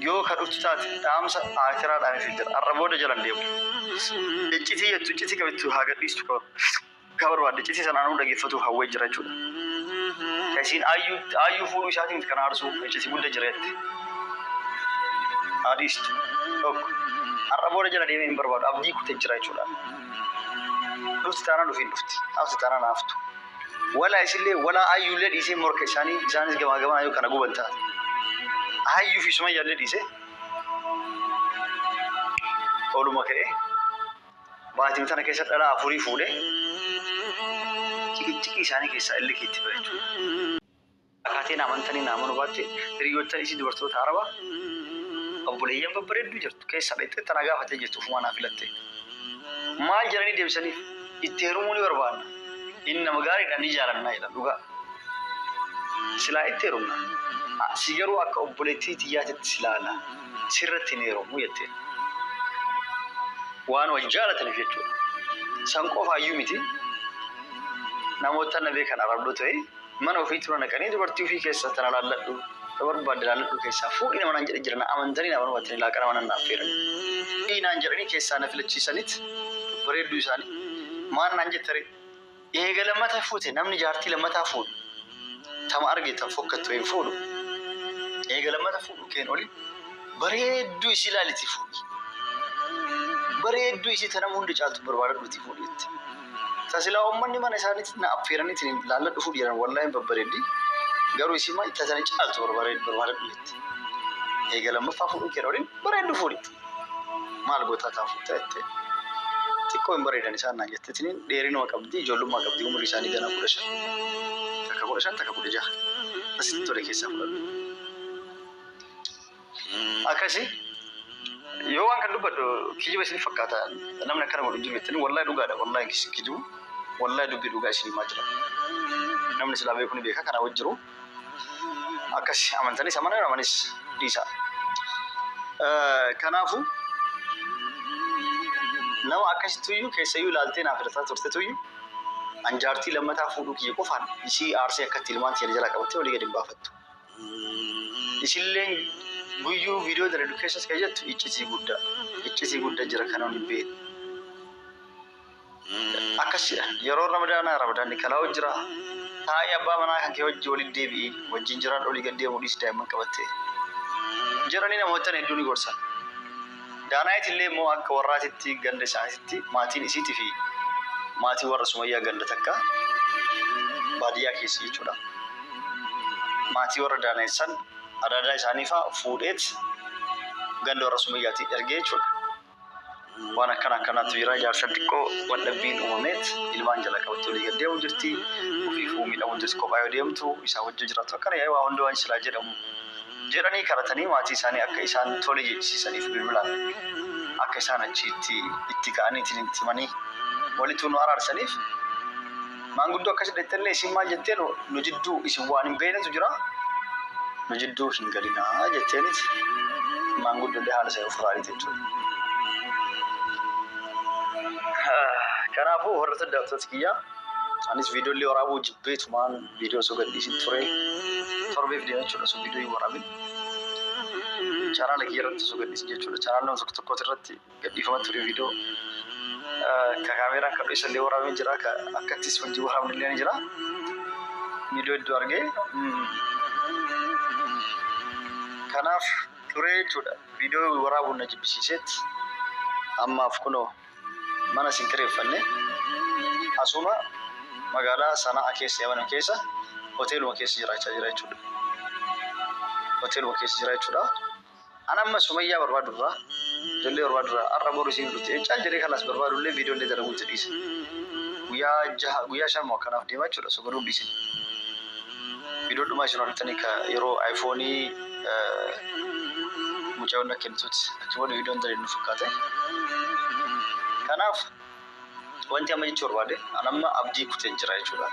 yoo kadhutti taate dhaamsa akiraadhaan fidir arrabooda jalan deemu. Iccitii jettu iccitii qabatu haa gadhiistu kabarbaadde iccitii sanaan dhageeffatu hawwee jira jechuudha. Kasiin ayyuu fuudhuu isaatiin kan aarsu iccitii guddaa jireetti. Adiistu tokko arrabooda jala deemee hin barbaadu abdii kutee jira jechuudha. Dhufti taanaan dhufiin dhufti haafti taanaan haaftu. Walaa isillee walaa ayyuullee dhiisee morka isaanis gamaa gamaa yoo kana guban taate. Ayyuu fi sumayyaallee dhiisee ooluma ka'ee maatiin tana keessa dhalaa afurii fuudhee ciqicciqii isaanii keessaa illee keetti ba'e jechuudha. Akkaatiin amantanii naamanu baatte hiriyoottan isii dubartoota Arabaa obboleeyyan babbareedduu jirtu keessa dhaqxee tana gaafatee jirtu ufumaa naa filatte. Maal jedhanii deebisaniif itti heerumuu ni barbaadna. Inni nama gaariidhaan ni jaalannaa jedhan dhugaa. Silaa itti heerumna. Si garuu akka obboleettii xiyyaatitti silaala. Sirratti ni heerumu jettee. Waan wajji jaalataniif jechuudha. San qofa iyyuu miti. Namoota nabee kan arabdoo ta'e mana ofii tura naqanii dubartii ofii keessa tana laalladhu. Barbaadde laalladhu keessaa fuudhii nama naan jedhe jiran amantanii nama hubatanii laaqana mana naaf feeran. Naan jedhanii keessaa na filachiisanitti bareedduu isaanii maan naan jettare eega lammataa fuute namni jaartii lammataa fuudhu tama argitan fokkattu hin fuudhu eega lammataa fuudhu keen oli bareedduu isii laaliti fuudhi bareedduu isii tana hundi caaltu barbaadadhuuti fuudheetti tasilaa uummanni mana isaaniitti na affeeranitti laalladhu fuudhi jedhan wallaahi babbareeddi garuu isii ma itti tana caaltu barbaadadhuutti eega lammaffaa fuudhu keen oli bareedduu fuudhi maal gootaa taafuu ta'ettee xiqqoo hin bareedan isaan naan jettetiniin dheerinuma qabdi ijoollummaa qabdi umurii isaanii ganaa 15 takka 15 takka 16 asitti tole keessaa fudhadhu. Akkasii yoo waan kan dubbadhu kijiba isin fakkaata namni akkana godhu jiru jettanii wallaahi dhugaadha wallaahi kijibu wallaahi dubbii dhugaa isin himaa jira. Namni silaa beeku ni beeka kanaa wajjiru akkasii amantanis amanan amanis dhiisa. Kanaafuu nama akkasittuyyuu keessayyuu ilaaltee naaf filataa turtetuyyuu anjaartii lammataa fuudhuu kiyya qofaan isii aarsee akkatti ilmaan tiyyana jalaa qabattee olii gadi hin baafattu. Isilleen guyyuu viidiyoo dalagdu keessas kan jettu iccitii guddaa jira kana hin beeku. Akkasidha yeroo ramadaanni kalaa jira taa'ee abbaa manaa kan kee wajji waliin deebi'i wajjin jiraan olii gad deemuu dhiis daa'imman qabattee jiranii namoota hedduu ni gorsan. Daanaayit illee immoo akka warraatitti ganda isaaniitti maatiin isiitii fi maatii warra Sumayyaa ganda takka baadiyyaa keessa jechuudha. Maatii warra Daanaayit san adaadaa isaanii fa'aa fuudheet ganda warra Sumayyaatti ergee jechuudha. Waan akkanaatti jira jaarsa xiqqoo waldhabbiin uumameet ilmaan jala qabattee olii gad deemu jirti. Ofiifuu miidhamuutis kophaa yoo deemtu isaa wajjin jiraatu akkana yaa'ii waa hundi waan silaa jedhamu. Jedhanii karatanii maatii isaanii akka isaan tole jechisiisaniif bilbilaan akka isaan achi itti ka'anii ittiin himanii walitti nu araarsaniif maanguddoo akkas jettellee isin maal jetteen nu jidduu isin waan hin beeknetu jira nu jidduu hin galinaa jetteenis maanguddollee haala isaa ofirraa jechuudha. Kanaafuu warra tajaajiltoota kiyyaa anis viidiyoolee waraabuu jibbeetumaan viidiyoo osoo gadhiisin ture torbeef deema jechuudha osoo viidiyoo waraabin chaanaala kiyya irratti osoo gadhiisin jechuudha chaanaala nama tokko irratti gadhiifama ture viidiyoo ka kaameeraan kan dho'isallee waraabin jira akkattis wajjin waraabni illee ni jira viidiyoo iddoo argee kanaaf ture jechuudha viidiyoo waraabuun na jibbisiiseetti ammaaf kunoo mana sin kireeffanne asuma magaalaa Sanaa keessa Yaman keessa hoteeluma keessa jiraachaa jira jechuudha. Hoteeluma keessa jira jechuudha. Anamma Sumayyaa barbaadurraa ijoollee barbaadurraa har'a boru isiin dhufte caal jedhee kanas barbaadullee viidiyoollee dalaguutti dhiise. Guyyaa 5 moo kanaaf deemaa jechuudha sogoduu dhiise. Viidiyoo dhumaa isin argitanii ka yeroo iPhoonii mucaa'oon akka kennituutti achi waliin viidiyoon dalagnu fakkaate. Kanaaf wanti amma jechuu barbaade anamma abdii kuteen jira jechuudha.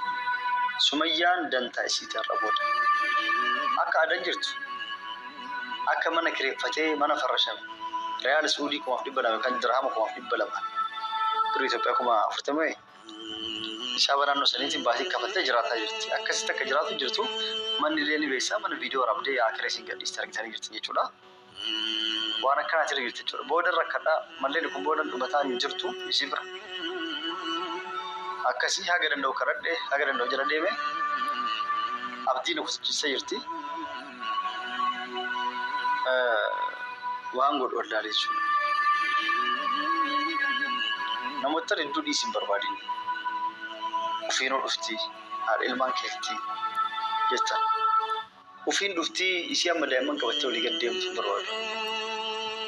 Sumayyaan dantaa isiitti har'a booda akka adan jirtu akka mana kireeffatee mana farrashame Real Saudi 200 kan dirhama 200 Turi Itoophiyaa 40 isaa banaannoo saniitiin baasii kafattee jiraataa jirti. Akkasitti akka jiraatu jirtu manni illee ni beeksisaa mana viidiyoo waraabdee akiree isin gadhiiste argitanii jirti jechuudha. Waan akkana jira jechuudha. Booda rakkadhaa mallee kun booda dhumataa hin jirtu ishii bira. Akkasii haga danda'u karadhee haga danda'u jala deeme abdiin kusichisa jirti. Waan godhu wallaalee jechuudha. Namoota hedduu dhiisin barbaadin ufiinoo dhufti haadha ilmaan keetti jettan. Ufiin dhufti ishee amma daa'imman qabattee olii gad deemtu barbaadu.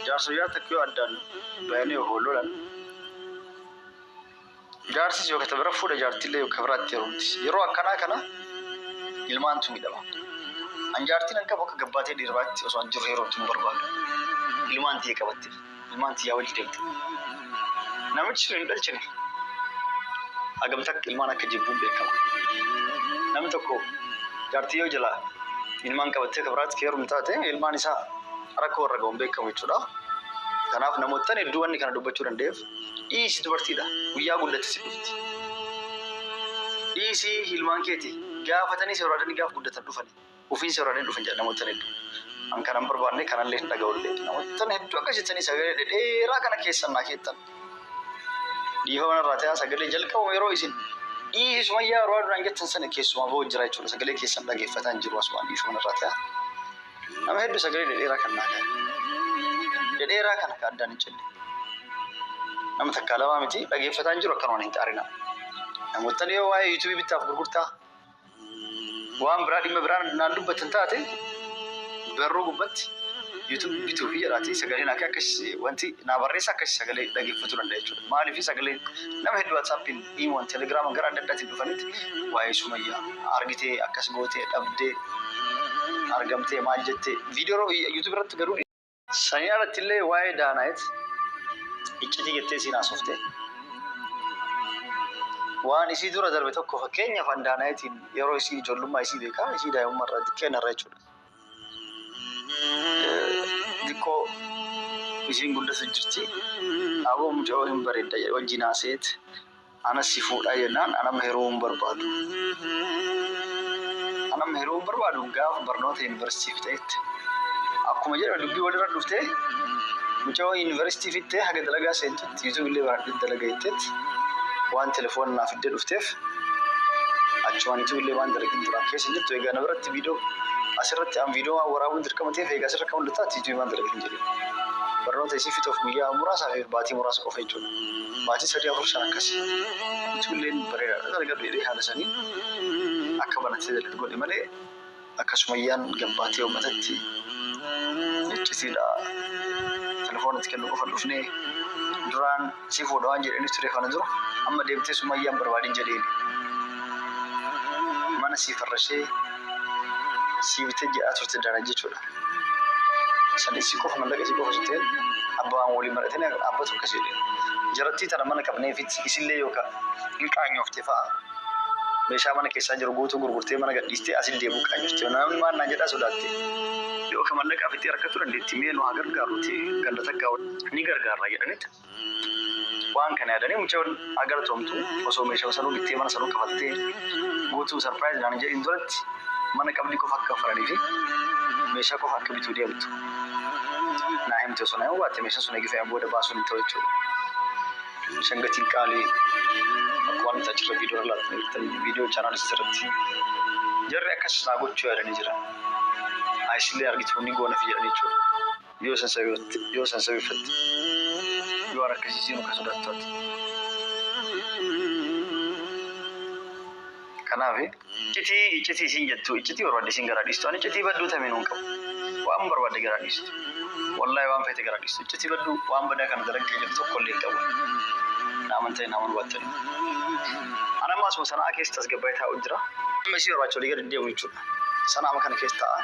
Jaarsolii takka yoo addaan bayanee hoololan jaarsis yoo katabara fuudha jaartillee yoo kabiraatti yerootti yeroo akkanaa kana ilmaan tu miidhama. Anjaartiin akka bakka gabbaatee dhiirbaatti osoo an jirru yerootti nu barbaadu. Ilmaan tiyee qabatte ilmaan tiyyaa walitti deemte. Namichi hin dhalchine hagam takka ilmaan akka jibbuun beekama. Namni tokko jaartii yoo jalaa ilmaan qabattee kabiraatti keerum taate ilmaan isaa rakkoo warra ga'uun beekamu jechuudha. Kanaaf namoota hedduu wanni kana dubbachuu danda'eef dhiisii dubartiidha. Guyyaa guddatti si dhufti. Dhiisii ilmaan keeti gaafatanii seeraadanii gaaf guddatan dhufani. Ufiin seeraadanii dhufan jedha namoota hedduu. An kanan barbaanne kanallee hin dhaga'ullee. Namoota hedduu akkasittanii sagalee dhedheeraa kana keessan naa keettan. Dhiifama irraa ta'aa sagalee jalqabu yeroo isin dhiisii sumayyaa yeroo duraan jettan sana keessumaa ba'u jira jechuudha. Sagalee keessan dhageeffataa hin jiru asumaan dhiifama irraa ta'aa. Nama hedduu sagalee dhedheeraa kan naa ka'e. Dhedheeraa kana ka addaan hin cille. Nama takka lamaa miti dhageeffataa hin jiru akkanuma hin xaarina. Namoota yoo waa'ee yuutuubii bittaaf gurgurtaa waan biraa dhimma biraan naan dubbatan taate barruu gubbatti yuutuubii bituu fi jedhaati sagaleen akka akkas wanti naa barreessa akkas sagalee dhageeffatu danda'a jechuudha. Maaliif sagalee nama hedduu WhatsAppiin iimoon telegiraaman gara adda addaatiin dhufanitti waa'ee sumayyaa argitee akkas gootee dhabdee argamtee maal jettee viidiyoo yuutuubii irratti garuu sanii alatti illee waa'ee daanaa'et iccitii jettee siin haasofte waan isii dura darbe tokko fakkeenyaaf an daanaa'etiin yeroo isii ijoollummaa isii beekaa isii daa'imummaa irraa xiqqeen irra jechuudha. Xiqqoo isiin guddatu jirti. Aboo mucaa hin bareedda wajjin haaseet anas si fuudhaa jennaan anama heroo hin barbaadu. Anama heroo hin barbaadu gaafa barnoota yuunivarsiitii ta'etti. Akkuma jedhama dubbii walirra dhuftee mucaa yuunivarsiitii fittee haga dalagaa seentutti yuutuubillee baradhee dalagaa jetteetti waan telefoon naaf iddee dhufteef achumaan yuutuubillee waan dalagin duraan keessa jirtu egaa na biratti viidiyoo asirratti an viidiyoo waraabuun dirqama ta'eef egaa asirra kan mul'ataatti yuutuubii waan dalagin jedhee barnoota isii fixuuf guyyaa muraasaa fi baatii muraasa qofa jechuudha. Baatii 3-4 akkasii yuutuubilleen bareedaadha dalagadhu jedhee haala sanii akka banattee dalagu godhe malee akkasumayyaan gabbaatee uummatatti iccitiidha. Telefoonatti kennu qofa dhufnee duraan si fuudha waan jedhaniif ture kana dura amma deemtee sumayyaan barbaadin jedheeni. Mana si farrashee si bitee jedhaa turte dana jechuudha. Sanii si qofa mallaqa si qofa jettee abbaan waliin maratanii abbatu akkas jedhee. Jarattii tana mana qabneefit isillee yookaan hin qaanyoofte fa'a. Meeshaa mana keessaa jiru guutuu gurgurtee mana gadhiistee asin deemuu qaanyoofte. Namni maal naan jedhaa sodaatte. Yoo ka mallaqa fittee harkatu dandeetti mee nu haa gargaaruuti gallata gaawwan ni gargaarra jedhanitti. Waan kana yaadanii mucaan agartoomtu osoo meeshaa sanuu bittee mana sanuu kafattee guutuu sarpiraayiz naan jedhin duratti mana qabdii qofa akka faranii fi meeshaa qofa akka bituu deemtu. Naa himte osoo naa hubaatte meeshaa sun eegifee booda baasuun hin ta'u jechuudha. Shangatiin qaalii akkuma inni tajaajila viidiyoo laatan viidiyoo chaanaalistii irratti jarri akkas naa gochuu yaadanii jira. Aishilee argitu ni goona fi jedhanii jechuudha. Yoo sansabiifatti yoo akkasiisiin akka sodaattooti. Kanaaf iccitii isiin jettu iccitii barbaadde isiin garaa dhiistu. Ani iccitii badduu tamee nuun qabu. Waan barbaadde garaa dhiistu. Wallahi waan feete garaa dhiistu. Iccitii badduu waan badaa kana dalaggee jirtu tokkollee hin qabu. Naamantee naaman hubattanii. Ana ammaas sanaa keessa tasgabbaa'ee taa'u jira. Amma isii barbaacha olii gadi deemu jechuudha. Sanaa kana keessa taa'a.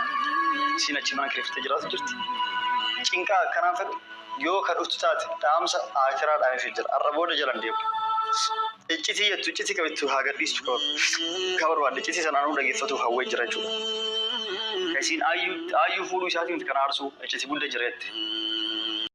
Isiin achi mana kireeffattee jiraatu jirti. Cinqaa akkanaan fedhu yoo ka dhuftu taate dhaamsa akiraa dhaamee jira. Arra booda jalan deemu. Iccitii jettu iccitii qabettu haa gadhiistu ka barbaadde iccitii sanaan nu dhageeffatuuf hawwee jira jechuudha. Isiin aayyuu fuudhuu isaatiin kan aarsu iccitii guddaa jira jette.